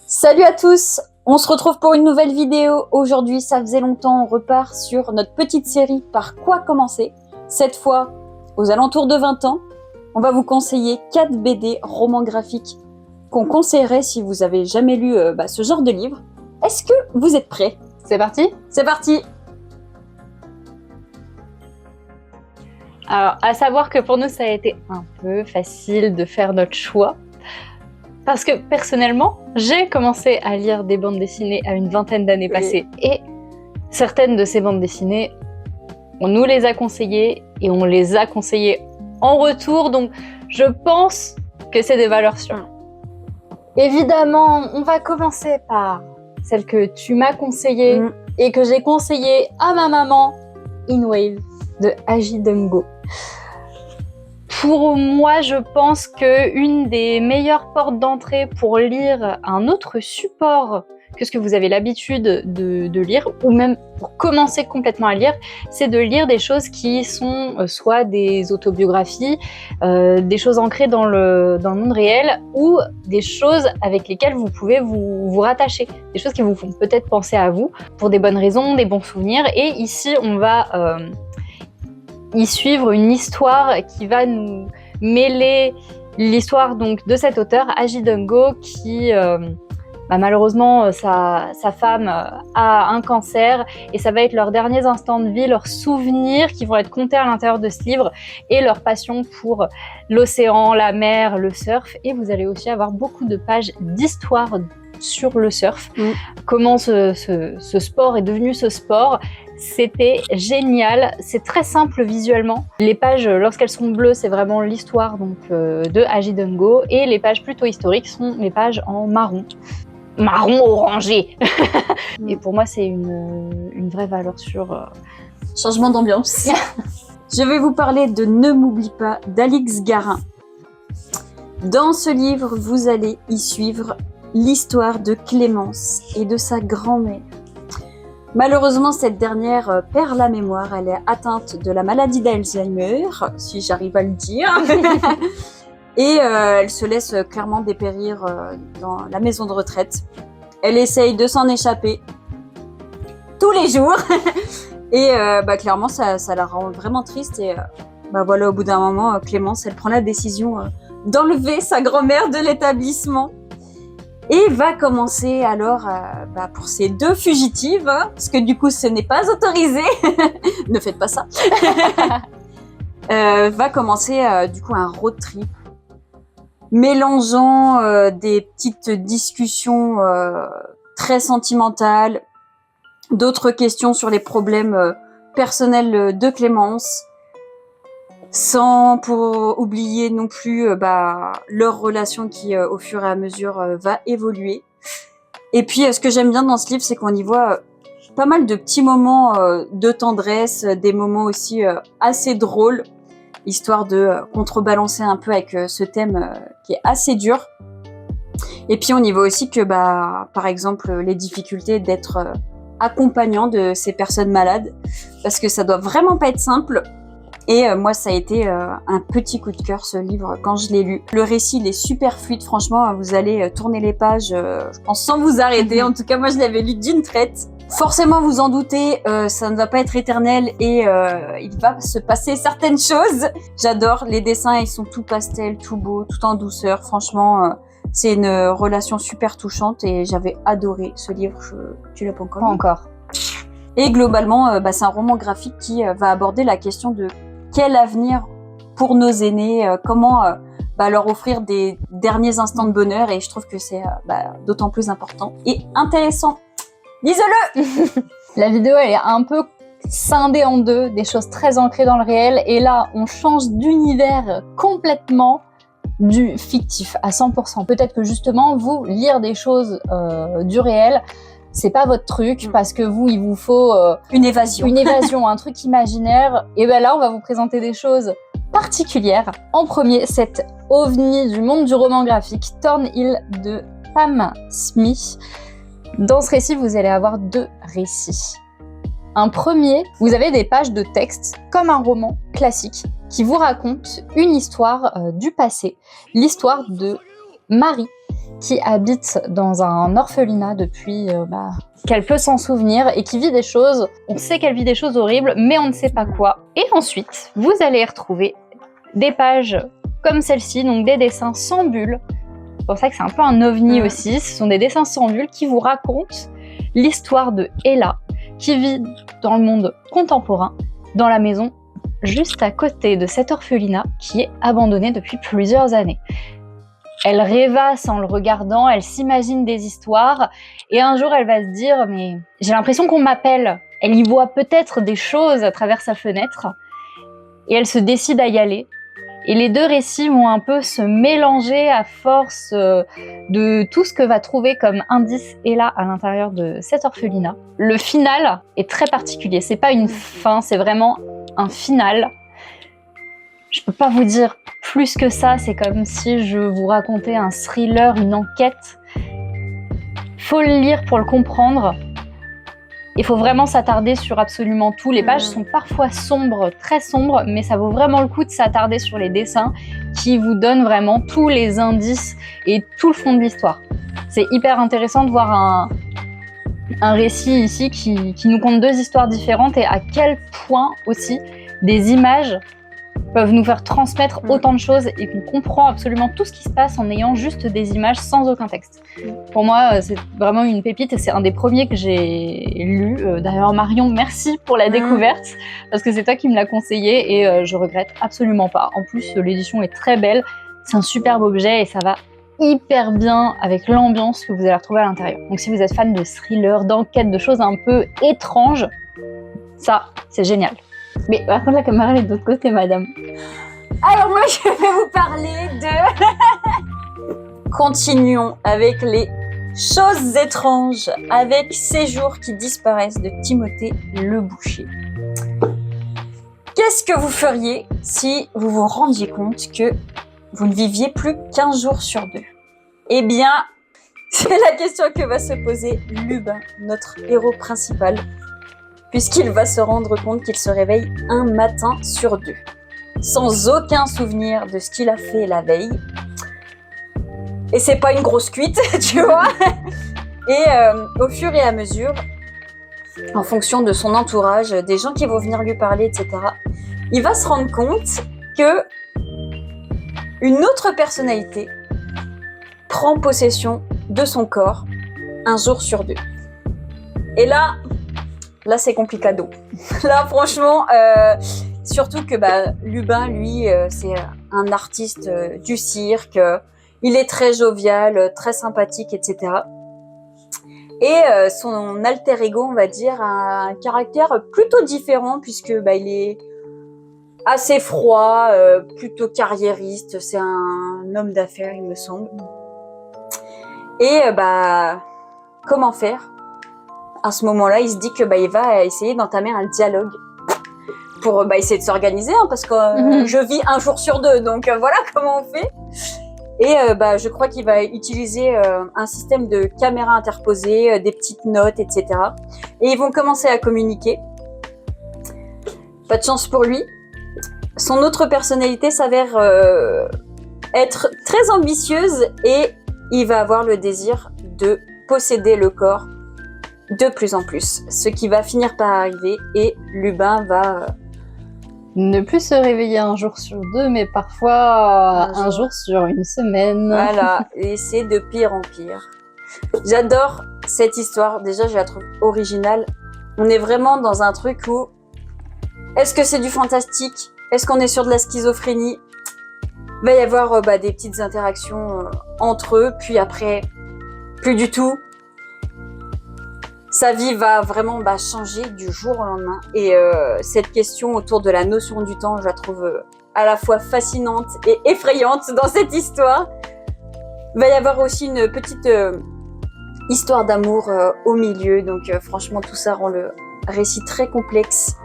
Salut à tous, on se retrouve pour une nouvelle vidéo. Aujourd'hui, ça faisait longtemps, on repart sur notre petite série Par quoi commencer. Cette fois, aux alentours de 20 ans, on va vous conseiller 4 BD romans graphiques qu'on conseillerait si vous avez jamais lu ce genre de livre. Est-ce que vous êtes prêts? C'est parti? C'est parti! Alors, à savoir que pour nous, ça a été un peu facile de faire notre choix. Parce que personnellement, j'ai commencé à lire des bandes dessinées à une vingtaine d'années passées. Et certaines de ces bandes dessinées, on nous les a conseillées et on les a conseillées en retour. Donc, je pense que c'est des valeurs sûres. Évidemment, on va commencer par celle que tu m'as conseillée et que j'ai conseillée à ma maman, In Wave de Aji Dungo. Pour moi, je pense qu'une des meilleures portes d'entrée pour lire un autre support que ce que vous avez l'habitude de lire, ou même pour commencer complètement à lire, c'est de lire des choses qui sont soit des autobiographies, des choses ancrées dans le monde réel, ou des choses avec lesquelles vous pouvez vous rattacher, des choses qui vous font peut-être penser à vous, pour des bonnes raisons, des bons souvenirs. Et ici, on va y suivre une histoire qui va nous mêler l'histoire donc de cet auteur, Aji Dungo, qui malheureusement sa femme a un cancer et ça va être leurs derniers instants de vie, leurs souvenirs qui vont être comptés à l'intérieur de ce livre et leur passion pour l'océan, la mer, le surf. Et vous allez aussi avoir beaucoup de pages d'histoire sur le surf, comment ce sport est devenu ce sport. C'était génial, c'est très simple visuellement. Les pages, lorsqu'elles sont bleues, c'est vraiment l'histoire de Aji Dungo, et les pages plutôt historiques sont les pages en marron orangé. Et pour moi, c'est une vraie valeur sûre. Changement d'ambiance. Je vais vous parler de Ne m'oublie pas d'Alix Garin. Dans ce livre, vous allez y suivre l'histoire de Clémence et de sa grand-mère. Malheureusement, cette dernière perd la mémoire. Elle est atteinte de la maladie d'Alzheimer, si j'arrive à le dire. Et elle se laisse clairement dépérir dans la maison de retraite. Elle essaye de s'en échapper tous les jours. Et clairement, ça la rend vraiment triste. Et voilà, au bout d'un moment, Clémence, elle prend la décision d'enlever sa grand-mère de l'établissement. Et va commencer alors pour ces deux fugitives, parce que du coup ce n'est pas autorisé, ne faites pas ça, va commencer du coup un road trip, mélangeant des petites discussions très sentimentales, d'autres questions sur les problèmes personnels de Clémence, sans pour oublier non plus leur relation qui au fur et à mesure va évoluer. Et puis ce que j'aime bien dans ce livre, c'est qu'on y voit pas mal de petits moments de tendresse, des moments aussi assez drôles, histoire de contrebalancer un peu avec ce thème qui est assez dur. Et puis on y voit aussi que par exemple les difficultés d'être accompagnant de ces personnes malades, parce que ça doit vraiment pas être simple. Et moi, ça a été un petit coup de cœur, ce livre, quand je l'ai lu. Le récit, il est super fluide, franchement. Vous allez tourner les pages, je pense, sans vous arrêter. En tout cas, moi, je l'avais lu d'une traite. Forcément, vous en doutez, ça ne va pas être éternel et il va se passer certaines choses. J'adore, les dessins, ils sont tout pastel, tout beau, tout en douceur. Franchement, c'est une relation super touchante et j'avais adoré ce livre. Tu l'as pas encore lu? Pas encore. Et globalement, c'est un roman graphique qui va aborder la question de quel avenir pour nos aînés, comment leur offrir des derniers instants de bonheur, et je trouve que c'est d'autant plus important et intéressant. Lisez-le. La vidéo, elle est un peu scindée en deux, des choses très ancrées dans le réel, et là, on change d'univers complètement, du fictif à 100%. Peut-être que justement, vous, lire des choses du réel, c'est pas votre truc, parce que vous, il vous faut une évasion, un truc imaginaire. Et là, on va vous présenter des choses particulières. En premier, cette ovni du monde du roman graphique, Thornhill de Pam Smith. Dans ce récit, vous allez avoir deux récits. Un premier, vous avez des pages de texte, comme un roman classique, qui vous raconte une histoire du passé, l'histoire de Marie, qui habite dans un orphelinat depuis qu'elle peut s'en souvenir et qui vit des choses, on sait qu'elle vit des choses horribles, mais on ne sait pas quoi. Et ensuite, vous allez retrouver des pages comme celle-ci, donc des dessins sans bulles. C'est pour ça que c'est un peu un ovni aussi. Ce sont des dessins sans bulles qui vous racontent l'histoire de Ella, qui vit dans le monde contemporain, dans la maison juste à côté de cet orphelinat qui est abandonné depuis plusieurs années. Elle rêvasse en le regardant, elle s'imagine des histoires, et un jour elle va se dire « mais j'ai l'impression qu'on m'appelle ». Elle y voit peut-être des choses à travers sa fenêtre, et elle se décide à y aller. Et les deux récits vont un peu se mélanger à force de tout ce que va trouver comme indice Ella à l'intérieur de cet orphelinat. Le final est très particulier, c'est pas une fin, c'est vraiment un final. Je peux pas vous dire plus que ça, c'est comme si je vous racontais un thriller, une enquête. Faut le lire pour le comprendre. Il faut vraiment s'attarder sur absolument tout. Les pages sont parfois sombres, très sombres, mais ça vaut vraiment le coup de s'attarder sur les dessins qui vous donnent vraiment tous les indices et tout le fond de l'histoire. C'est hyper intéressant de voir un récit ici qui nous conte deux histoires différentes et à quel point aussi des images peuvent nous faire transmettre autant de choses et qu'on comprend absolument tout ce qui se passe en ayant juste des images sans aucun texte. Pour moi, c'est vraiment une pépite et c'est un des premiers que j'ai lu. D'ailleurs, Marion, merci pour la découverte parce que c'est toi qui me l'as conseillé et je regrette absolument pas. En plus, l'édition est très belle, c'est un superbe objet et ça va hyper bien avec l'ambiance que vous allez retrouver à l'intérieur. Donc si vous êtes fan de thriller, d'enquête, de choses un peu étranges, ça, c'est génial. Mais par contre, la caméra elle est de l'autre côté, madame. Alors moi, je vais vous parler de... Continuons avec les choses étranges, avec Ces jours qui disparaissent de Timothée Le Boucher. Qu'est-ce que vous feriez si vous vous rendiez compte que vous ne viviez plus qu'15 jours sur 2 ? Eh bien, c'est la question que va se poser Lubin, notre héros principal, puisqu'il va se rendre compte qu'il se réveille un matin sur 2, sans aucun souvenir de ce qu'il a fait la veille. Et c'est pas une grosse cuite, tu vois. Et au fur et à mesure, en fonction de son entourage, des gens qui vont venir lui parler, etc., il va se rendre compte que une autre personnalité prend possession de son corps un jour sur 2. Et là c'est complicado. Là, franchement, surtout que Lubin, lui, c'est un artiste du cirque. Il est très jovial, très sympathique, etc. Et son alter ego, on va dire, a un caractère plutôt différent puisque il est assez froid, plutôt carriériste. C'est un homme d'affaires, il me semble. Et comment faire ? À ce moment-là, il se dit que il va essayer d'entamer un dialogue pour essayer de s'organiser, parce que je vis un jour sur 2, donc voilà comment on fait. Et je crois qu'il va utiliser un système de caméra interposée, des petites notes, etc. Et ils vont commencer à communiquer. Pas de chance pour lui. Son autre personnalité s'avère être très ambitieuse et il va avoir le désir de posséder le corps de plus en plus, ce qui va finir par arriver et Lubin va ne plus se réveiller un jour sur 2, mais parfois un jour sur une semaine. Voilà, et c'est de pire en pire. J'adore cette histoire, déjà je la trouve originale. On est vraiment dans un truc où est-ce que c'est du fantastique ? Est-ce qu'on est sur de la schizophrénie ? Il va y avoir des petites interactions entre eux, puis après, plus du tout. Sa vie va vraiment changer du jour au lendemain. Et cette question autour de la notion du temps, je la trouve à la fois fascinante et effrayante dans cette histoire. Il va y avoir aussi une petite histoire d'amour au milieu. Donc franchement, tout ça rend le récit très complexe.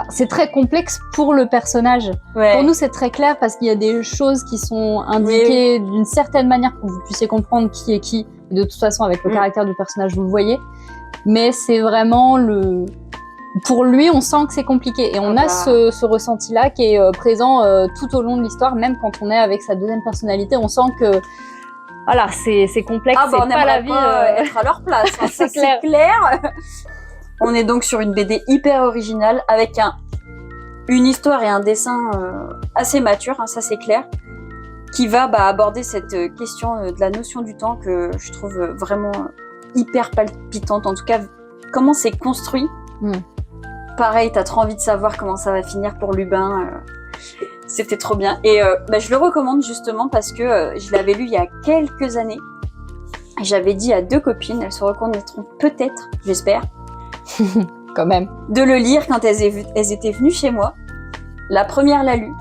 C'est très complexe pour le personnage. Ouais. Pour nous, c'est très clair parce qu'il y a des choses qui sont indiquées d'une certaine manière pour que vous puissiez comprendre qui est qui. Et de toute façon, avec le caractère du personnage, vous le voyez. Mais c'est vraiment pour lui, on sent que c'est compliqué. Et on a ce ressenti-là qui est présent tout au long de l'histoire, même quand on est avec sa deuxième personnalité. On sent que voilà, c'est complexe, Ah bah, on c'est pas la aimerait vie. pas être à leur place, hein, ça, C'est c'est clair. On est donc sur une BD hyper originale avec une histoire et un dessin assez mature, hein, ça c'est clair, qui va aborder cette question de la notion du temps que je trouve vraiment hyper palpitante. En tout cas, comment c'est construit. Pareil, t'as trop envie de savoir comment ça va finir pour Lubin. C'était trop bien. Et je le recommande justement parce que je l'avais lu il y a quelques années. J'avais dit à 2 copines, elles se reconnaîtront peut-être, j'espère, Quand même. de le lire quand elles étaient venues chez moi. La première l'a lu.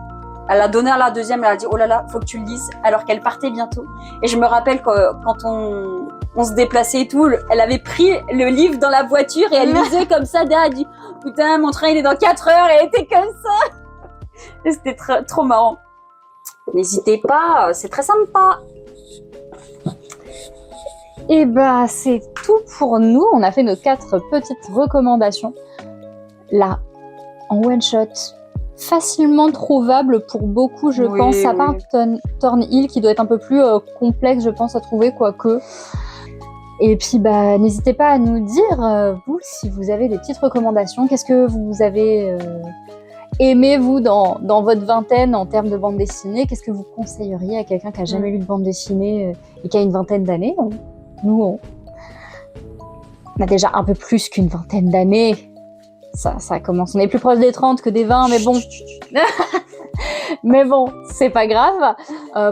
Elle a donné à la deuxième, elle a dit « Oh là là, faut que tu le lises », alors qu'elle partait bientôt. Et je me rappelle quand on se déplaçait et tout, elle avait pris le livre dans la voiture et elle lisait comme ça derrière. Elle dit « Putain, mon train il est dans 4 heures », et elle était comme ça. Et c'était trop marrant. N'hésitez pas, c'est très sympa. Et bah, c'est tout pour nous. On a fait nos 4 petites recommandations. Là, en one shot, facilement trouvable pour beaucoup, je pense. À part Thornhill, qui doit être un peu plus complexe, je pense, à trouver, quoique. Et puis, n'hésitez pas à nous dire, vous, si vous avez des petites recommandations. Qu'est-ce que vous avez aimé, vous, dans votre vingtaine, en termes de bande dessinée? Qu'est-ce que vous conseilleriez à quelqu'un qui n'a jamais lu de bande dessinée et qui a une vingtaine d'années? Nous, on a déjà un peu plus qu'une vingtaine d'années. Ça commence. On est plus proche des 30 que des 20, mais bon. Mais bon, c'est pas grave.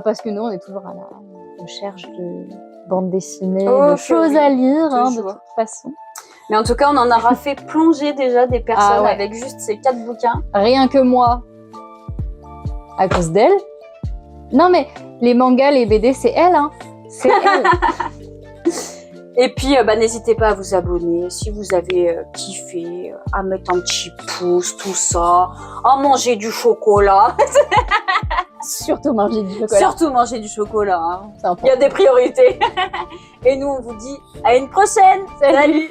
Parce que nous, on est toujours à la recherche de bande dessinée, de choses à lire, de toute façon. Mais en tout cas, on en aura fait plonger déjà des personnes avec juste ces 4 bouquins. Rien que moi. À cause d'elle. Non, mais les mangas, les BD, c'est elle, hein. C'est elle. Et puis, n'hésitez pas à vous abonner si vous avez kiffé, à mettre un petit pouce, tout ça, à manger du chocolat. Surtout manger du chocolat. Surtout manger du chocolat. Hein. Il y a des priorités. Et nous, on vous dit à une prochaine. Salut.